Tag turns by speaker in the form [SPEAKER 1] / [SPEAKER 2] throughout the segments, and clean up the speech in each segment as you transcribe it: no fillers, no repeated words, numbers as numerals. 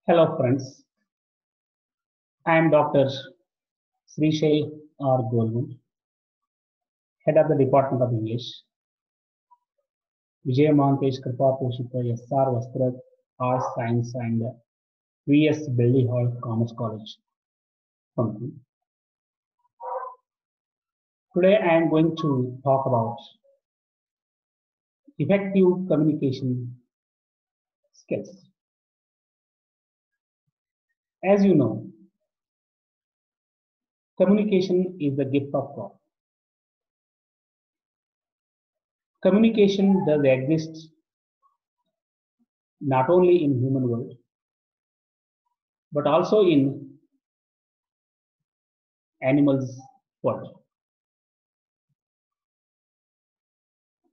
[SPEAKER 1] Hello, friends. I am Dr. Srishal R. Golagond, Head of the Department of English, V.M.K. Kripa Poshita SR VASTRAD Arts, Science and V.S. BELLIHAL Commerce College, Hungund. Today I am going to talk about effective communication skills. As you know, communication is the gift of God. Communication does exist not only in human world, but also in animals world.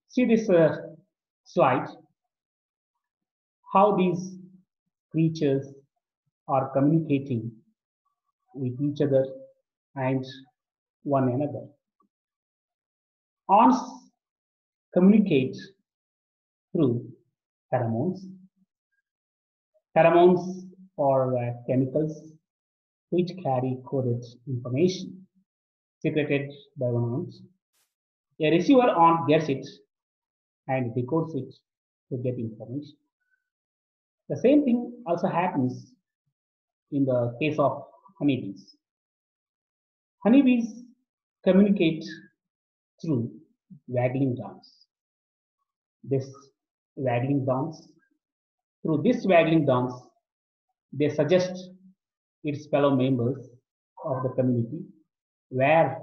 [SPEAKER 1] See this slide, how these creatures are communicating with each other and one another. Ants communicate through pheromones. Pheromones are chemicals which carry coded information secreted by one ant. A receiver ant gets it and decodes it to get information. The same thing also happens in the case of honeybees. Honeybees communicate through waggling dance. This waggling dance, through this waggling dance, they suggest its fellow members of the community where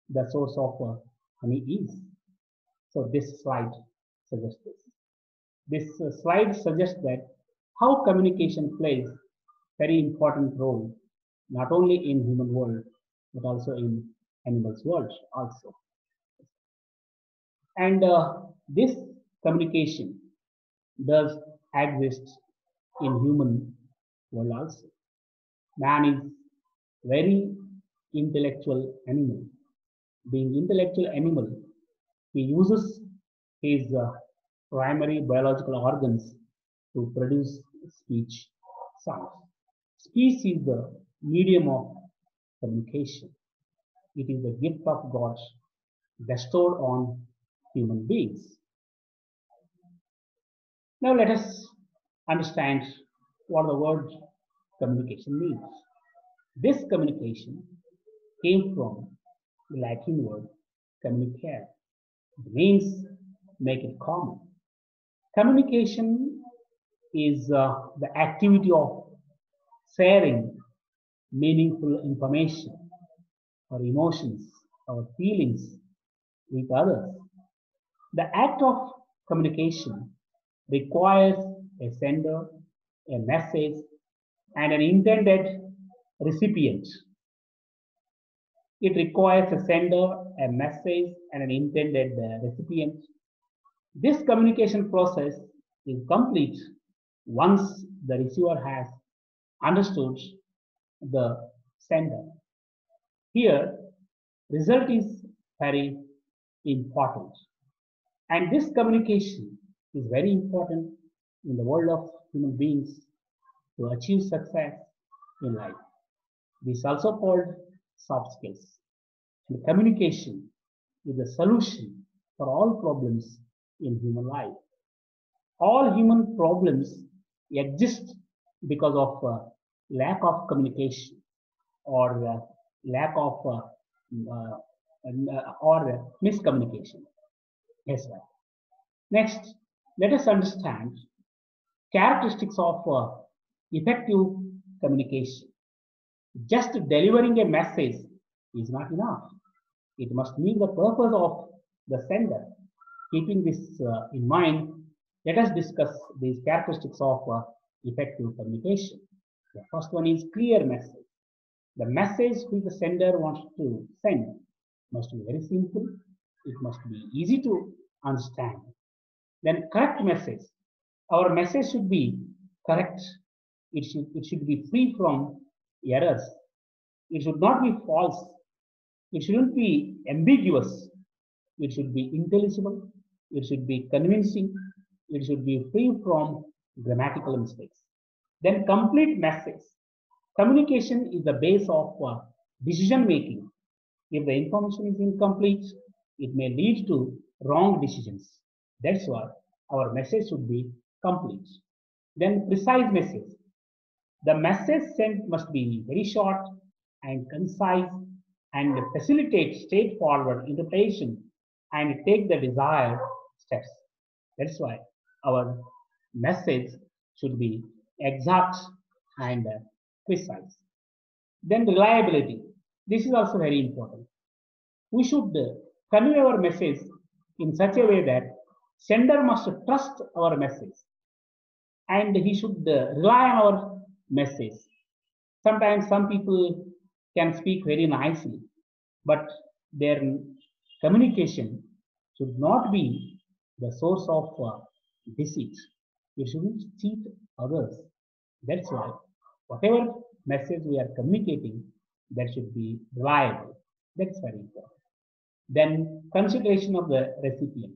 [SPEAKER 1] the source of honey is. So this slide suggests this. This slide suggests that how communication plays very important role not only in human world but also in animals world also. And this communication does exist in human world also. Man is very intellectual animal. Being intellectual animal, he uses his primary biological organs to produce speech sounds. Speech is the medium of communication. It is the gift of God bestowed on human beings. Now let us understand what the word communication means. This communication came from the Latin word communicare. It means make it common. Communication is the activity of sharing meaningful information or emotions or feelings with others. The act of communication requires a sender, a message, and an intended recipient. It requires a sender, a message, and an intended recipient. This communication process is complete once the receiver has understood the sender. Here, result is very important. And this communication is very important in the world of human beings to achieve success in life. This is also called soft skills. And communication is the solution for all problems in human life. All human problems exist because of lack of communication or lack of or miscommunication. Yes, sir. Next, let us understand characteristics of effective communication. Just delivering a message is not enough. It must meet the purpose of the sender. Keeping this in mind, let us discuss these characteristics of effective communication. The first one is clear message. The message which the sender wants to send must be very simple. It must be easy to understand. Then correct message. Our message should be correct. It should be free from errors. It should not be false. It shouldn't be ambiguous. It should be intelligible. It should be convincing. It should be free from grammatical mistakes. Then complete message. Communication is the base of decision making. If the information is incomplete, it may lead to wrong decisions. That's why our message should be complete. Then precise message. The message sent must be very short and concise and facilitate straightforward interpretation and take the desired steps. That's why our message should be exact and precise. Then reliability. This is also very important. We should convey our message in such a way that sender must trust our message and he should rely on our message. Sometimes some people can speak very nicely, but their communication should not be the source of deceit. We shouldn't cheat others. That's why whatever message we are communicating, that should be reliable. That's very important. Then consideration of the recipient.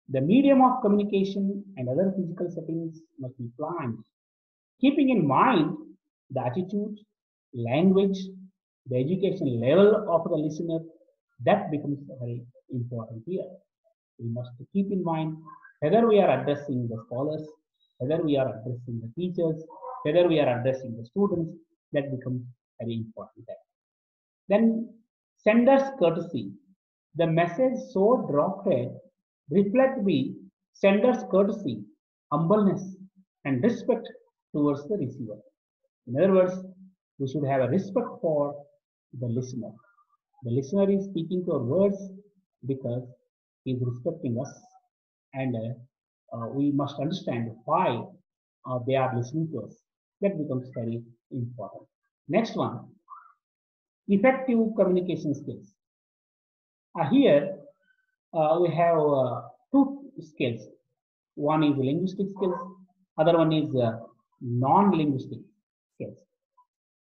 [SPEAKER 1] The medium of communication and other physical settings must be planned, keeping in mind the attitude, language, the education level of the listener. That becomes very important here. We must keep in mind whether we are addressing the scholars, whether we are addressing the teachers, whether we are addressing the students. That becomes very important there. Then sender's courtesy. The message so drafted reflect the sender's courtesy, humbleness, and respect towards the receiver. In other words, we should have a respect for the listener. The listener is speaking to our words because he is respecting us, and we must understand why they are listening to us. That becomes very important. Next one, effective communication skills. Here we have two skills. One is linguistic skills, other one is non-linguistic skills.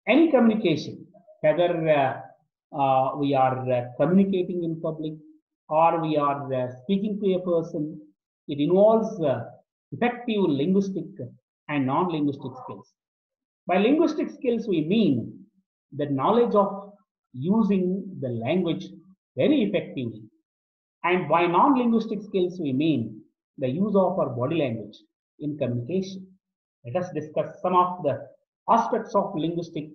[SPEAKER 1] Any communication, whether we are communicating in public or we are speaking to a person, it involves effective linguistic and non-linguistic skills. By linguistic skills, we mean the knowledge of using the language very effectively. And by non-linguistic skills, we mean the use of our body language in communication. Let us discuss some of the aspects of linguistic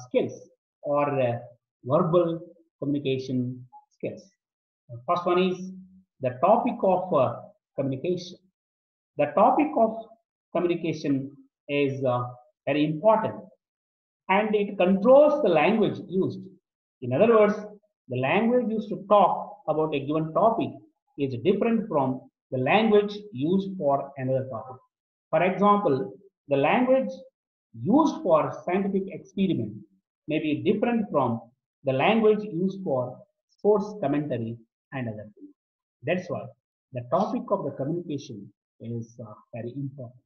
[SPEAKER 1] skills or verbal communication skills. The first one is the topic of communication. The topic of communication is very important and it controls the language used. In other words, the language used to talk about a given topic is different from the language used for another topic. For example, the language used for scientific experiment may be different from the language used for sports commentary and other things. That's why the topic of the communication is very important.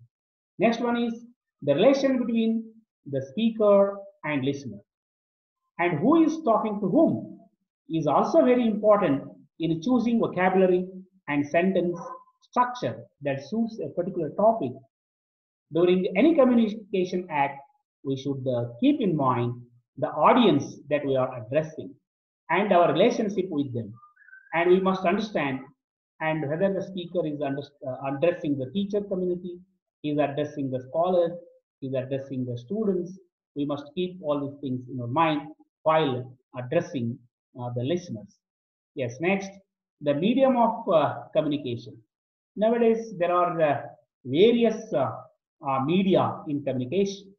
[SPEAKER 1] Next one is the relation between the speaker and listener. And who is talking to whom is also very important in choosing vocabulary and sentence structure that suits a particular topic. During any communication act, we should keep in mind the audience that we are addressing and our relationship with them. And we must understand and whether the speaker is addressing the teacher community, is addressing the scholars, is addressing the students. We must keep all these things in our mind while addressing the listeners. Yes, next, the medium of communication. Nowadays, there are various media in communication.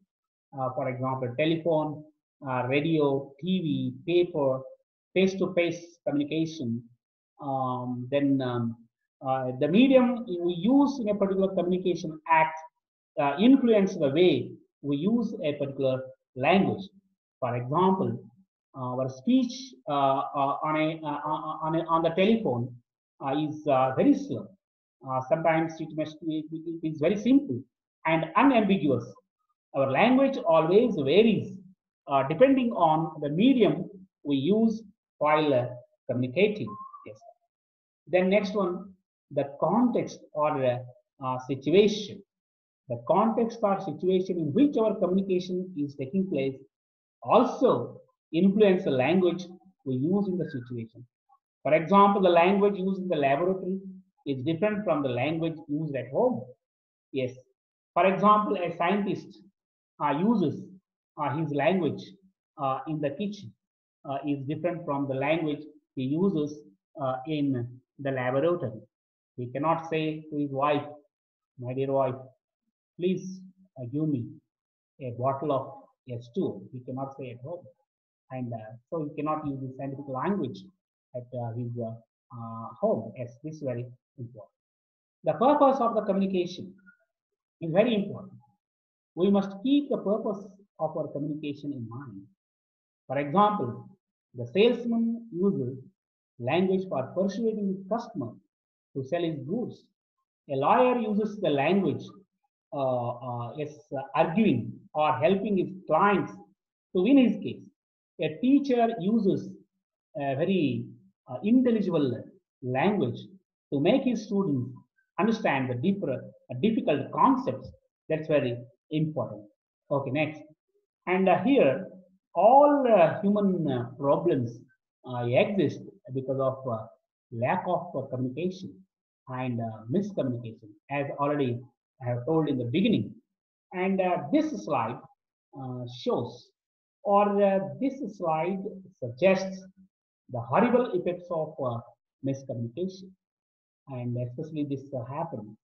[SPEAKER 1] For example, telephone, radio, TV, paper, face-to-face communication. The medium we use in a particular communication act influence the way we use a particular language. For example, our speech on the telephone is very slow. Sometimes it is very simple and unambiguous. Our language always varies depending on the medium we use while communicating. Yes. Then next one, the context or situation. The context or situation in which our communication is taking place also influence the language we use in the situation. For example, the language used in the laboratory is different from the language used at home. Yes. For example, a scientist uses his language in the kitchen is different from the language he uses in the laboratory. He cannot say to his wife, "My dear wife, please give me a bottle of S2." He cannot say at home. And so he cannot use the scientific language at his home. Yes, this is very important. The purpose of the communication is very important. We must keep the purpose of our communication in mind. For example, the salesman uses language for persuading his customer to sell his goods. A lawyer uses the language arguing or helping his clients to win his case. A teacher uses a very intelligible language to make his students understand the deeper, difficult concepts. That's very important. Okay, next. And here, all human problems exist because of lack of communication and miscommunication, as already I have told in the beginning. And this slide shows, or this slide suggests the horrible effects of miscommunication. And especially this happened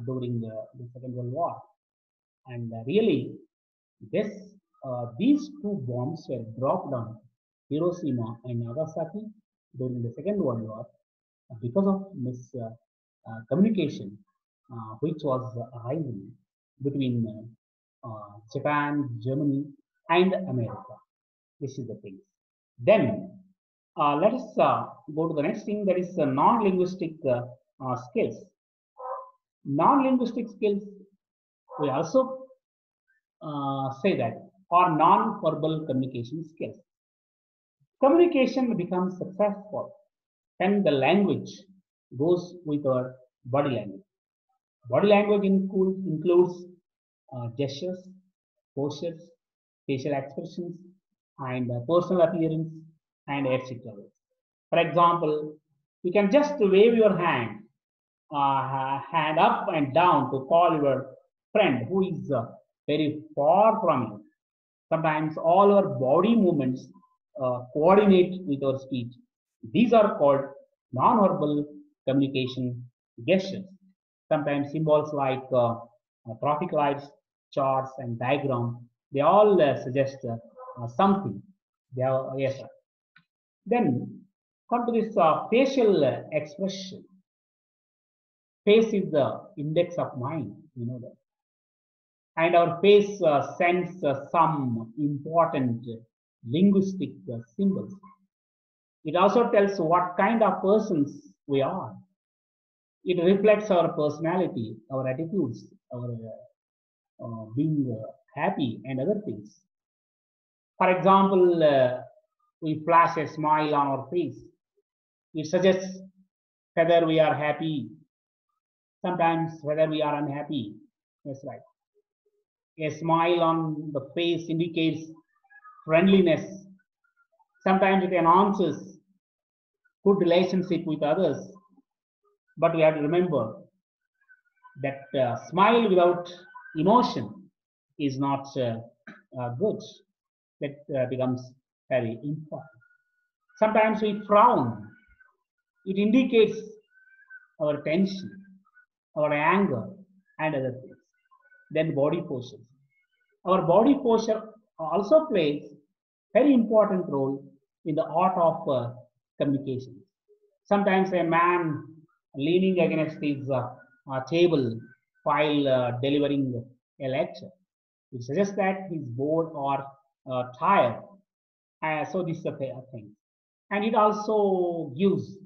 [SPEAKER 1] during the Second World War. And really, this these two bombs were dropped on Hiroshima and Nagasaki during the Second World War because of miscommunication, which was arising between Japan, Germany, and America. This is the thing. Then let us go to the next thing, that is non-linguistic skills. Non-linguistic skills, we also say that, are non-verbal communication skills. Communication becomes successful when the language goes with our body language. Body language includes gestures, postures, facial expressions, and personal appearance, and etc. For example, you can just wave your hand up and down to call your friend who is very far from you. Sometimes all our body movements coordinate with our speech. These are called non-verbal communication gestures. Sometimes symbols like traffic lights, charts, and diagram, they all suggest something. They are, yes, sir. Then come to this facial expression. Face is the index of mind, you know that. And our face sends some important linguistic symbols. It also tells what kind of persons we are. It reflects our personality, our attitudes, our being happy, and other things. For example, we flash a smile on our face. It suggests whether we are happy, sometimes whether we are unhappy. That's right. A smile on the face indicates friendliness. Sometimes it announces good relationship with others. But we have to remember that smile without emotion is not good. That becomes very important. Sometimes we frown. It indicates our tension, our anger, and other things. Then body postures. Our body posture also plays very important role in the art of communication. Sometimes a man leaning against his table while delivering a lecture, it suggests that he's bored or tired. So this is a thing. And it also gives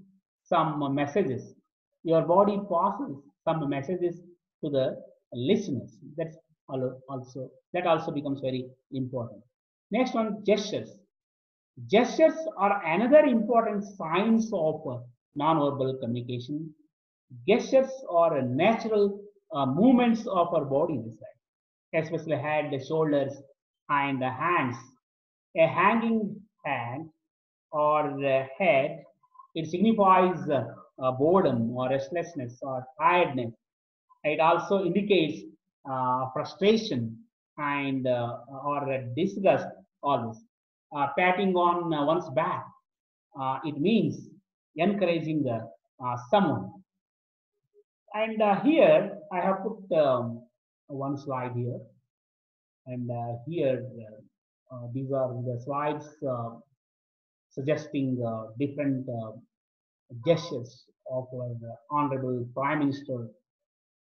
[SPEAKER 1] some messages. Your body passes some messages to the listeners. That's also becomes very important. Next one, gestures. Gestures are another important signs of non-verbal communication. Gestures are natural movements of our bodies, right? Especially head, shoulders, and the hands. A hanging hand or head, it signifies boredom or restlessness or tiredness. It also indicates frustration and or disgust. Always patting on one's back. It means encouraging someone. And here I have put one slide here, and here these are the slides suggesting different gestures of our Honorable Prime Minister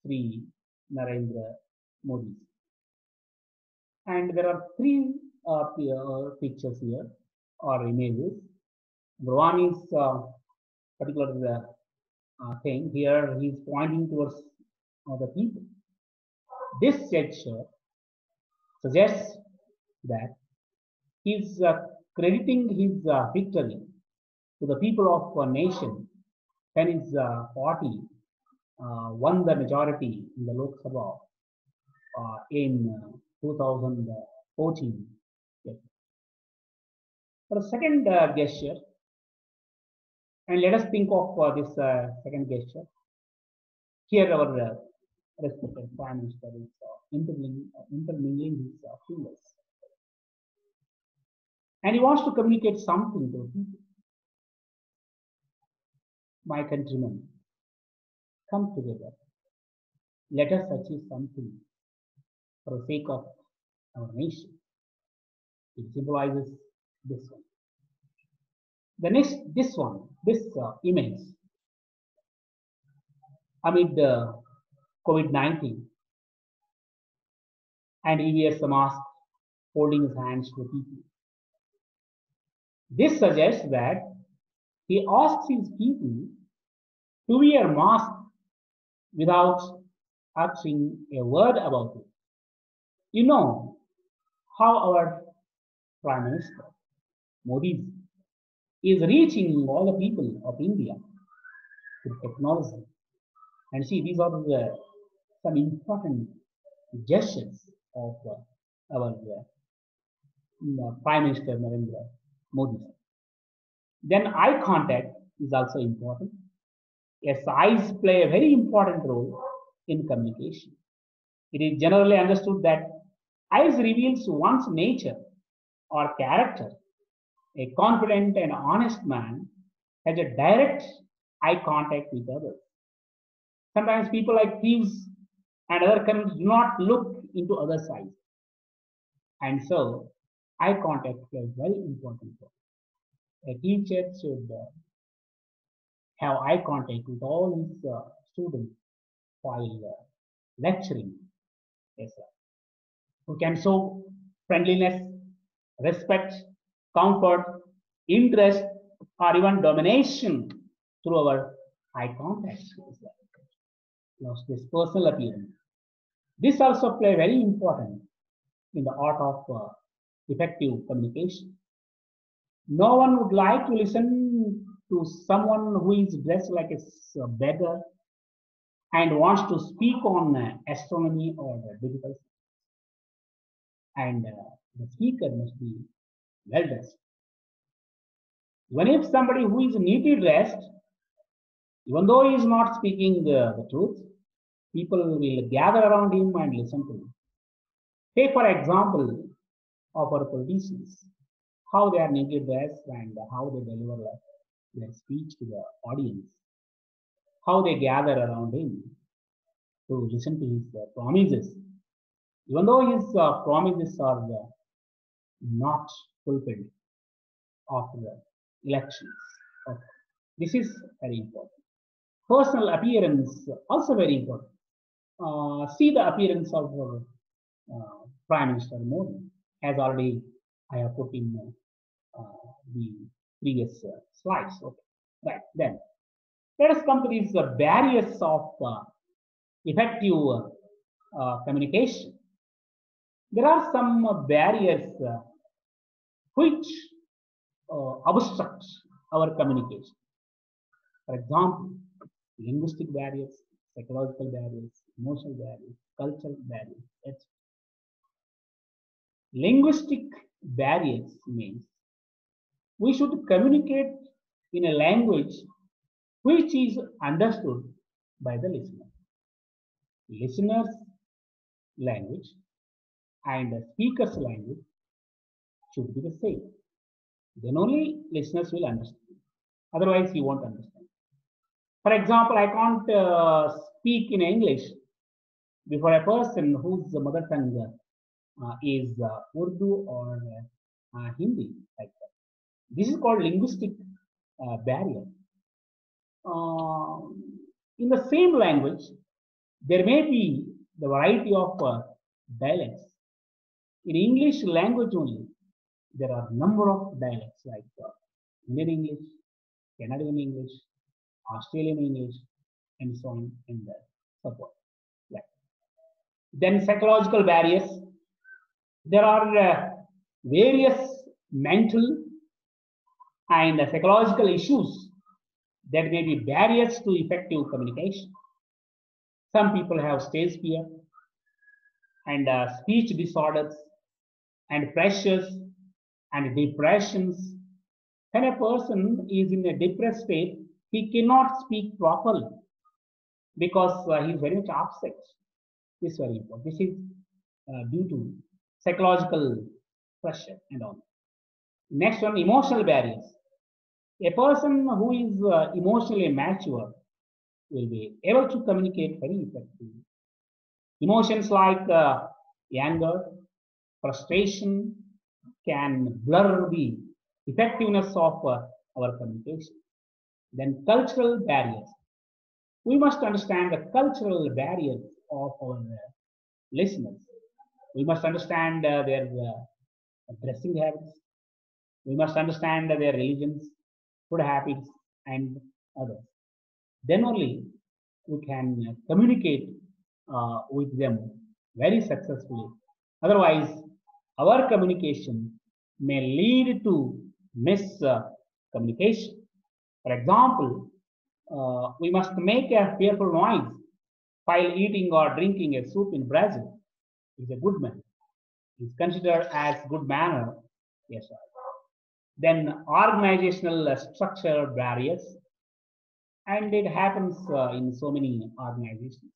[SPEAKER 1] Sri Narendra Modi. And there are three pictures here or images. One is particular thing here. He's pointing towards the people. This gesture suggests that he's crediting his victory to the people of a nation when his party won the majority in the Lok Sabha in 2014. Yes. For a second gesture, and let us think of this second gesture. Here, our respected Prime Minister is intermingling his fingers. And he wants to communicate something to people. My countrymen, come together. Let us achieve something for the sake of our nation. It symbolizes this one. The next, this image, amid COVID-19, and he wears a mask, holding his hands to the people. This suggests that he asks his people to wear masks without uttering a word about it. You know how our Prime Minister Modi is reaching all the people of India with technology. And see, these are some important gestures of our Prime Minister Narendra Modi. Then eye contact is also important. Yes, eyes play a very important role in communication. It is generally understood that eyes reveals one's nature or character. A confident and honest man has a direct eye contact with others. Sometimes people like thieves and other criminals do not look into others' eyes. And so, eye contact plays very important role. A teacher should have eye contact with all his students while lecturing. Yes, sir. Who can show friendliness, respect, comfort, interest, or even domination through our eye contact. This personal appearance. This also play very important in the art of effective communication. No one would like to listen to someone who is dressed like a beggar and wants to speak on astronomy or digital. And the speaker must be well dressed. When if somebody who is neatly dressed, even though he is not speaking the truth, people will gather around him and listen to him. Take for example of our politicians, how they are neatly dressed and how they deliver their speech to the audience, how they gather around him to listen to his promises, even though his promises are not fulfilled after the elections. Okay. This is very important. Personal appearance also very important. See the appearance of Prime Minister Modi, as already I have put in the previous slides. Okay. Right, then let us come to these barriers of effective communication. There are some barriers which obstruct our communication. For example, linguistic barriers, psychological barriers, emotional barriers, cultural barriers, etc. Linguistic barriers means we should communicate in a language which is understood by the listener. Listener's language and the speaker's language should be the same. Then only listeners will understand. Otherwise, you won't understand. For example, I can't speak in English before a person whose mother tongue is Urdu or Hindi, like that. This is called linguistic barrier. Uh, in the same language, there may be the variety of dialects. In English language only, there are number of dialects like Indian English, Canadian English, Australian English, and so on and so forth. Yeah. Then psychological barriers. There are various mental and psychological issues that may be barriers to effective communication. Some people have stage fear and speech disorders and pressures and depressions. When a person is in a depressed state, he cannot speak properly because he is very much upset. This is very important. This is due to psychological pressure and all. Next one, emotional barriers. A person who is emotionally mature will be able to communicate very effectively. Emotions like anger, frustration can blur the effectiveness of our communication. Then cultural barriers. We must understand the cultural barriers of our listeners. We must understand their dressing habits. We must understand their religions, food habits, and others. Then only we can communicate with them very successfully. Otherwise, our communication may lead to miscommunication. For example, we must make a fearful noise while eating or drinking a soup in Brazil. Is a good man. Is considered as good manner. Yes, sir. Then organizational structure barriers, and it happens in so many organizations.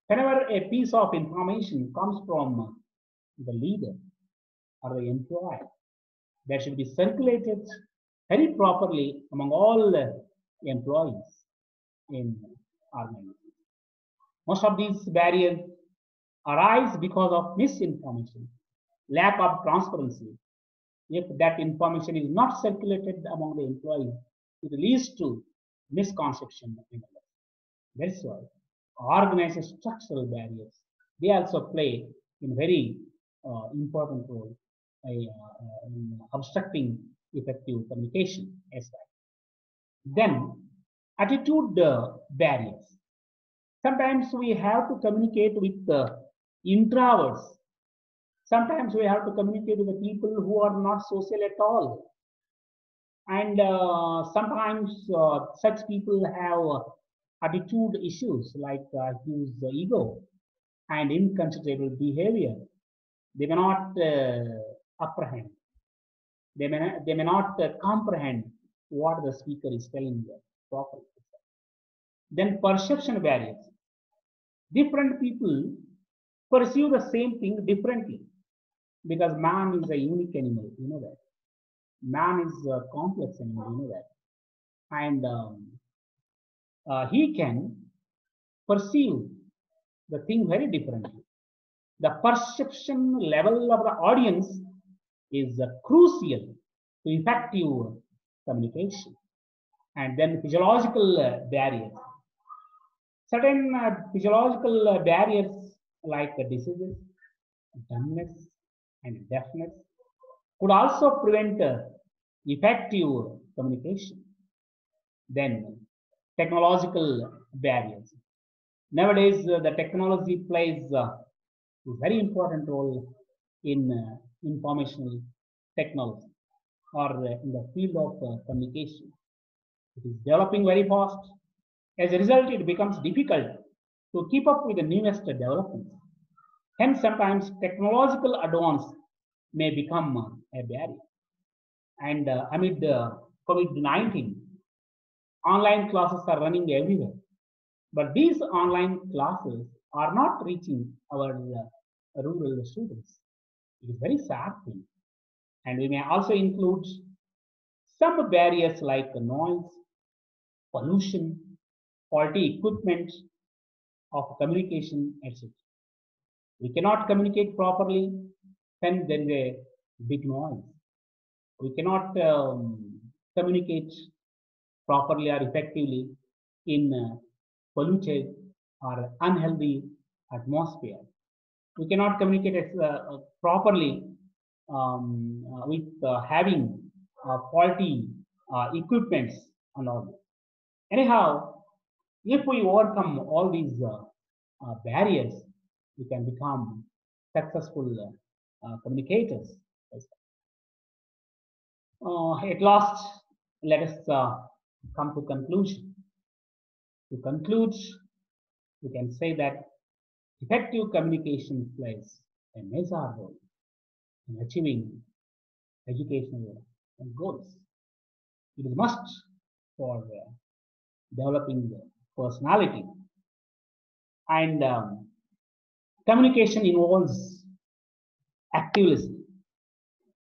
[SPEAKER 1] Whenever a piece of information comes from the leader or the employee, that should be circulated very properly among all the employees in organizations. Most of these barriers arise because of misinformation, lack of transparency. If that information is not circulated among the employees, it leads to misconception. That's why organized structural barriers, they also play a very important role in obstructing effective communication as well. Then attitude barriers. Sometimes we have to communicate with introverts. Sometimes we have to communicate with the people who are not social at all. And sometimes such people have attitude issues like huge ego and inconsiderable behavior. They may not apprehend, they may not comprehend what the speaker is telling them properly. Then perception barriers. Different people perceive the same thing differently because man is a unique animal, you know that. Man is a complex animal, you know that. And he can perceive the thing very differently. The perception level of the audience is crucial to effective communication. And then physiological barriers. Certain physiological barriers like diseases, dumbness, and deafness could also prevent effective communication. Then technological barriers. Nowadays, the technology plays a very important role in informational technology or in the field of communication. It is developing very fast, As a result, it becomes difficult to keep up with the newest developments. Hence, sometimes technological advance may become a barrier. And amid COVID-19, online classes are running everywhere. But these online classes are not reaching our rural students. It is a very sad thing. And we may also include some barriers like noise, pollution, faulty equipment of communication, etc. We cannot communicate properly when there is a big noise. We cannot communicate properly or effectively in polluted or unhealthy atmosphere. We cannot communicate properly with having faulty equipments and all. Anyhow, if we overcome all these barriers, we can become successful communicators. At last, let us come to conclusion. To conclude, we can say that effective communication plays a major role in achieving educational goals. It is must for developing the personality. And communication involves active listening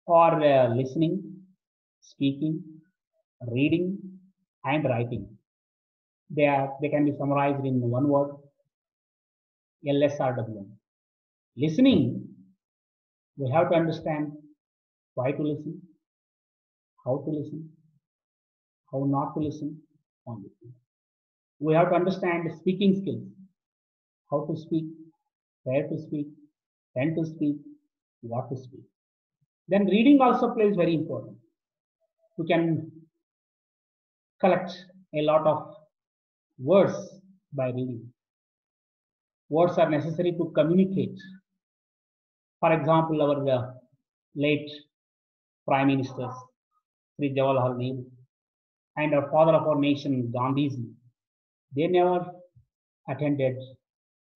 [SPEAKER 1] or listening, speaking, reading, and writing. They can be summarized in one word, LSRWM. Listening, we have to understand why to listen, how to listen, how not to listen, on listening. We have to understand speaking skills, how to speak, where to speak, when to speak, what to speak. Then reading also plays very important. We can collect a lot of words by reading. Words are necessary to communicate. For example, our late Prime Minister, Sri Jawaharlal Nehru, and our father of our nation, Gandhiji, they never attended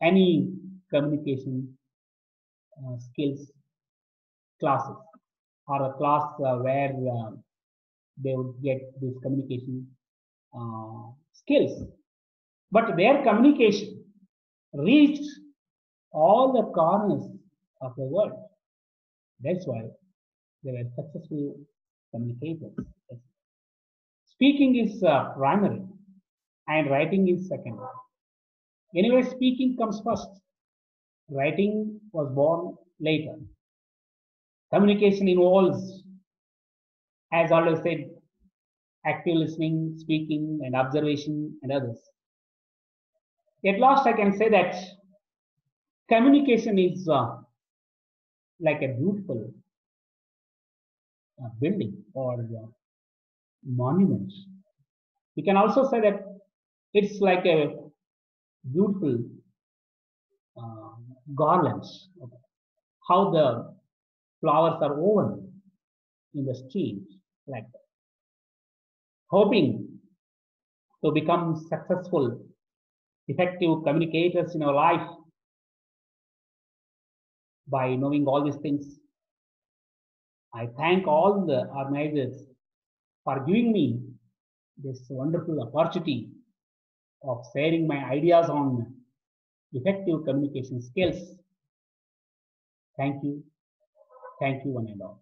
[SPEAKER 1] any communication skills classes or a class where they would get this communication skills. But their communication reached all the corners of the world. That's why they were successful communicators. Speaking is primary and writing is secondary. Anyway, speaking comes first. Writing was born later. Communication involves, as always said, active listening, speaking, and observation, and others. At last, I can say that communication is like a beautiful building or monument. We can also say that it's like a beautiful garlands. Okay. How the flowers are woven in the street, like that. Hoping to become successful, effective communicators in our life by knowing all these things. I thank all the organizers for giving me this wonderful opportunity of sharing my ideas on effective communication skills. Thank you. Thank you, one and all.